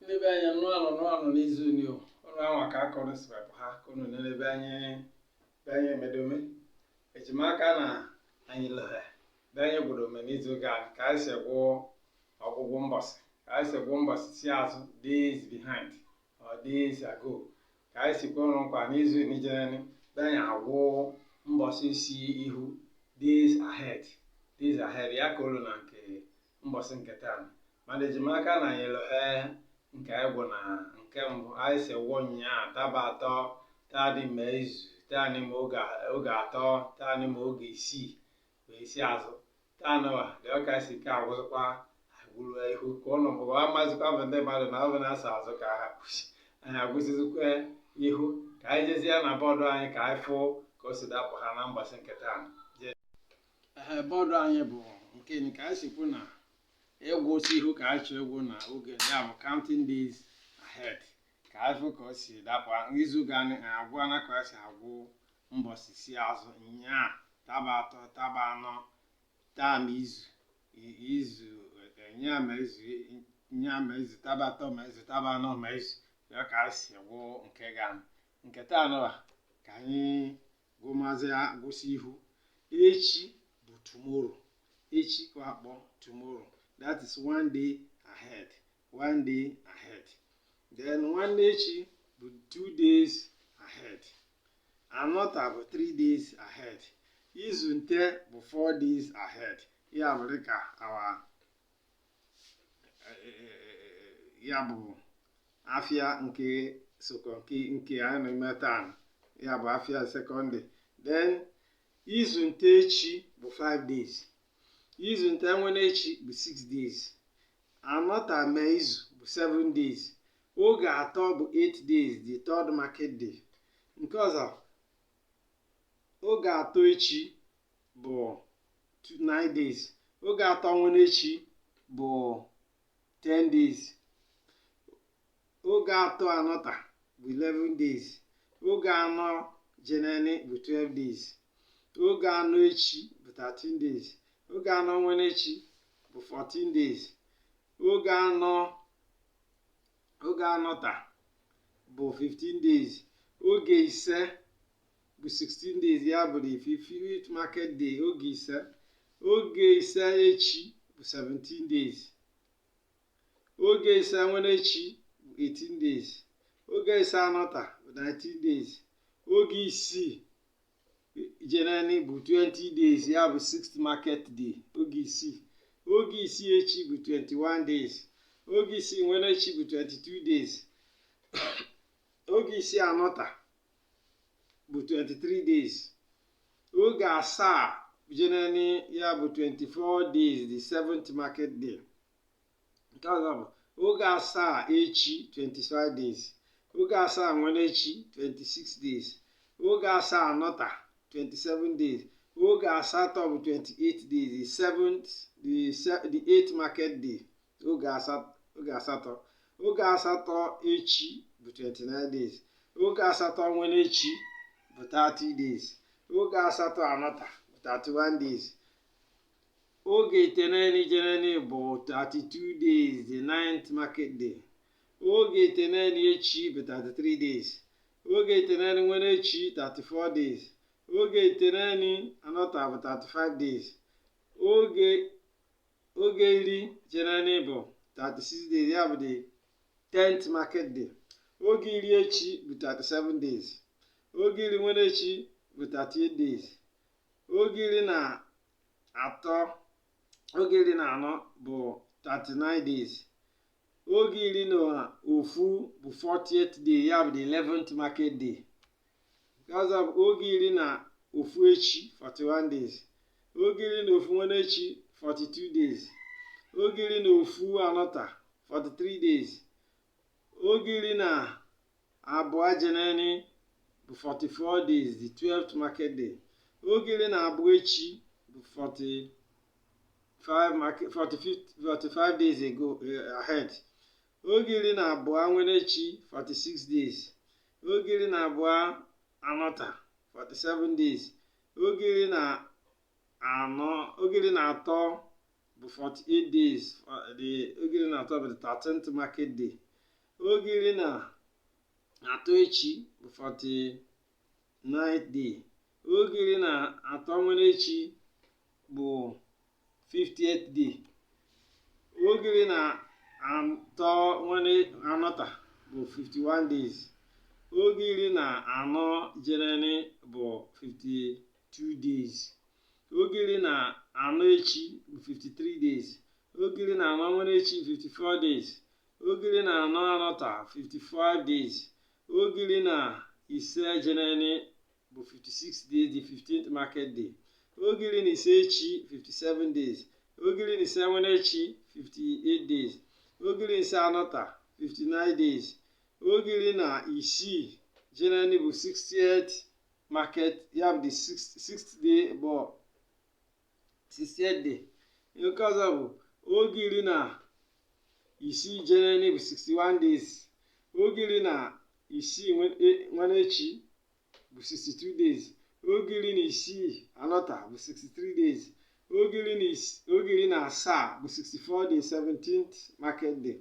n'ebe anya nụ n'izu nio ọnụ anwa ka akọrọ sibapụ ha kono n'ebe anya medome ejimaka na anyị lere be anyị gbodome n'izu gara ka anyị si gwụ ọgwụgwụ mbọsị ka anyị si gwụ mbọsị si azụ days behind or days ago ka anyị si kwụrụ nkwa n'izu n'ijereni be anyị agwụ mbọsị si ihu days ahead ya ka olu na nke mbọsị nke taa mana ejimaka na anyị lere nke anyị gwụ na nke mbụ anyị si gwụ nyaa taba atọ taa dị ma izu taa n'ime oge atọ taa n'ime oge isii wee si azụ taa nụwa dị ọka si ka agwụzịkwa agwụrụ ihu ka ụnụ bụ amazịkwa bụ ndị mmadụ na ọ bụ na-asa azụ ka ha anyị agwụsịzikwa ihu ka anyị jezie na bọọdụ anyị ka anyị fụ ka o si dapụ ha na mbọsị nke taa bọọdụ anyị bụ nke anyị si kwu na ịgwụsị ihu ka anyị chọọ egwu na oge ya bụ counting days ahead ka anyị fụ ka o si dapụ izu ga agwụ na ka esi agwụ mbọsị si azụ nyaa taba atọ taba anọ taa ma izu nyaa ma izu taba atọ ma izu taba anọ ma izu ya ka anyị si gwụ nke taa nụwa ka anyị gụmazi gwụsị ihu echi bụ tomorrow echi ka akpọ tomorrow. That is one day ahead. Then one echi bụ 2 days ahead. Anọta bụ 3 days ahead. Izu nte bụ 4 days ahead. Ya bụ dịka ya bụ afịa nke sokọ nke anyị na-eme taa. Ya bụ afịa sekọndị. Then izu nte echi bụ 5 days. Izu nte nwere echi bụ 6 days. Anọta mee izu bụ 7 days. Oge atọ bụ 8 days, the third market day. Nke ọzọ, oge atọ echi bụ 9 days. Oge atọ nwere echi bụ 10 days. Oge atọ anọta bụ 11 days. Oge anọ jenene bụ 12 days. Oge anọ echi bụ 13 days. Oge anọ nwere echi bụ 14 days. Oge anọta bụ 15 days. Oge ise bụ 16 days, ya bụ the 5th market day. Oge ise echi bụ 17 days. Oge ise nwere echi bụ 18 days. Oge ise anọta bụ 19 days. Oge isii jeneni bụ 20 days, ya bụ 6th market day. Oge isii echi bụ 21 days. Oge isii nwere echi bụ 22 days. Oge isii anọta bụ 23 days. Oge asaa jeneni ya bụ 24 days, the 7th market day. Nke ọzọ bụ oge asaa echi 25 days. Oge asaa nwere echi 26 days. Oge asaa anọta 27 days. Oge asatọ bụ 28 days, the 8th market day. Oge asatọ. Oge asatọ echi bụ 29 days. Oge asatọ nwere echi bụ 30 days. Oge asatọ anọta bụ 31 days. Oge iteneni jeneni bụ 32 days, the 9th market day. Oge iteneni echi bụ 33 days. Oge iteneni nwere echi 34 days. Oge iteneni anọta bụ 35 days. Oge iri jeneni bụ 36 days, ya bụ the 10th market day. Oge iri echi bụ 37 days. Oge iri nwere echi bụ 38 days. Oge iri na anọ bụ 39 days. Oge iri na ofu bụ 40th day, ya bụ the 11th market day. Ọzọ bụ oge iri na ofu echi 41 days. Oge iri na ofu nwere echi 42 days. Oge iri na ofu anọta 43 days. Oge iri na abụọ jeneni bụ 44 days, the 12th market day. Oge iri na abụọ echi bụ 45 days ahead. Oge iri na abụọ nwere echi 46 days. Oge iri na abụọ anọta 47 days. Oge iri na atọ bụ 48 days. Oge iri na atọ bụ the 13th market day. oge iri na atọ echi bụ 49th day. Oge iri na atọ nwere echi bụ 50th day. Oge iri na atọ nwere anọta bụ 51 days. Oge iri na anọ jenere bụ 52 days. Oge iri na anọ echi bụ 53 days. Oge iri na anọ nwere echi 54 days. Oge iri na anọ anọta 55 days. Oge iri na ise jenere bụ 56 days, the 15th market day. Oge iri na ise echi 57 days. Oge iri na ise nwere echi 58 days. Oge iri na ise anọta 59 days. Oge iri na isii jenere bụ 60th market, ya bụ the 6th day bụ 60th day. Nke ọzọ bụ oge iri na isii jenere bụ 61 days. Oge iri na isii nwere echi bụ 62 days. Oge iri na isii anọta bụ 63 days. Oge iri na asaa bụ 64 days, 17th market day.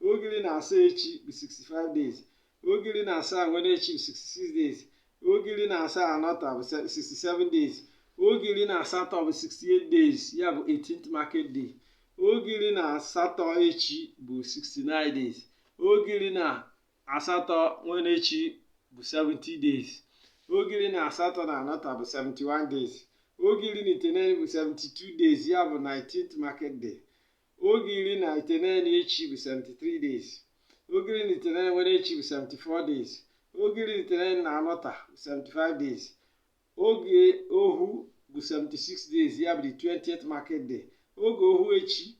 Oge iri na asaa echi bụ 65 days. Oge iri na asaa nwere echi bụ 66 days. Oge iri na asaa anọta bụ 67 days. Oge iri na asatọ bụ 68 days, ya bụ 18th market day. Oge iri na asatọ echi bụ 69 days. Oge iri na asatọ nwere echi bụ 70 days. Oge iri na asatọ na anọta bụ 71 days. Oge iri na iteghete bụ 72 days, ya bụ 19th market day. Oge iri na iteghete echi bụ 73 days. Oge iri na iteghete nwere echi bụ 74 days. Oge iri na iteghete na anọta bụ 75 days. Oge ohu bụ 76 days, ya bụ the 20th market day. Oge ohu echi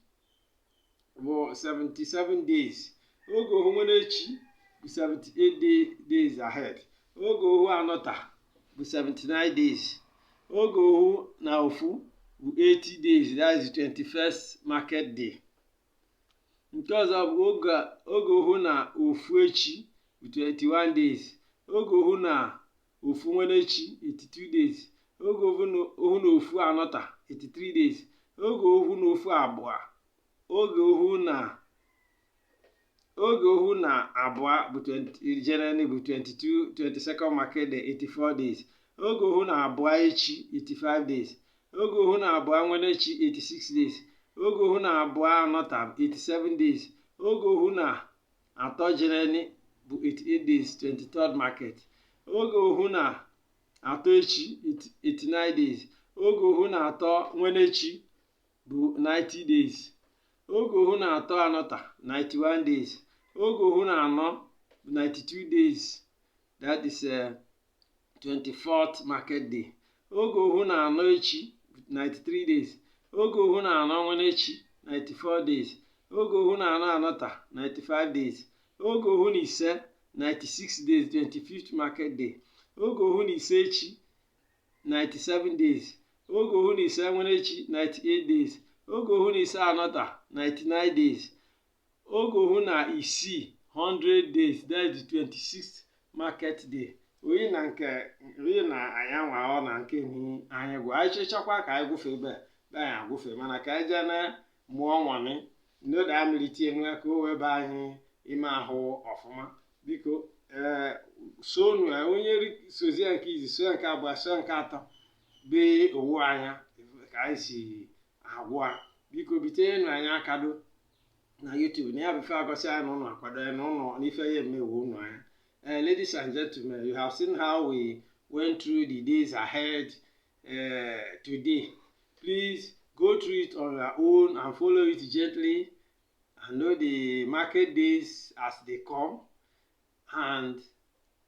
bụ 77 days. Oge ohu nwere echi bụ 78 days ahead. Oge ohu anọta bụ 79 days. Oge ohu na ofu bụ 80 days, that is the 21st market day. Nke ọzọ bụ oge ohu na ofu echi bụ 21 days. Oge ohu na ofu nwere echi 82 days. Oge ohu na ofu anọta 83 days. Oge ohu na ofu abụọ. Oge ohu na abụọ bụ January bụ 22nd market day, 84 days. Oge ohu na abụọ echi 85 days. Oge ohu na abụọ nwere echi 86 days. Oge ohu na abụọ anọta 87 days. Oge ohu na atọ January bụ 88 days, 23rd market. Oge ohu na atọ echi 89 days. Oge ohu na atọ nwere echi bụ 90 days. Oge ohu na atọ anọta 91 days. Oge ohu na anọ bụ 92 days, that is 24th market day. Oge ohu na anọ echi 93 days. Oge ohu na anọ nwere echi 94 days. Oge ohu na anọ anọta 95 days. Oge ohu na ise 96 days, 25th market day. Oge ohu na ise echi 97 days. Oge ohu na ise nwere echi 98 days. Oge ohu na ise anọta 99 days. Oge ohu na isii 100 days, that is the 26th market day. Oyi na anyanwụ ahụ na nke anyị gwa anyị chịchakwa ka anyị gwụfe ebe anyị agwụfe, mana ka anyị jee na mụọ nwani n'oge amịlite enwe ka o wee be anyị ime ahụ ọfụma. Biko sonu onye sozi nke izi, so nke abụọ, so nke atọ bee owu anya ka anyị si agwụ. Biko bitenụ anyị akado na YouTube na ya bụ ife agosi anyị na ụnụ akwado ya na ụnụ n'ife ya emewu ụnụ anya. Ladies and gentlemen, you have seen how we went through the days ahead today. Please go through it on your own and follow it gently and know the market days as they come, and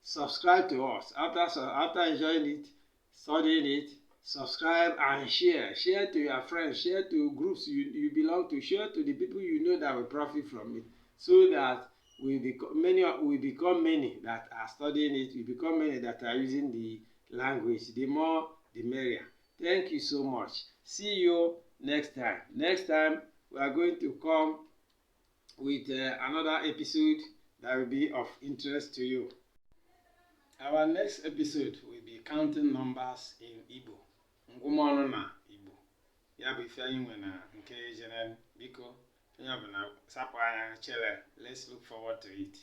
subscribe to us. After enjoying it, studying it, subscribe and share. Share to your friends, share to groups you belong to, share to the people you know that will profit from it, so that we become many that are studying it, we become many that are using the language. The more, the merrier. Thank you so much. See you next time. Next time, we are going to come with another episode that will be of interest to you. Our next episode will be counting numbers in Igbo. Ngụmọnụ na Igbo. Ya bụ ife anyị nwe na nke Jenen. Biko Sapaya chile. Let's look forward to it.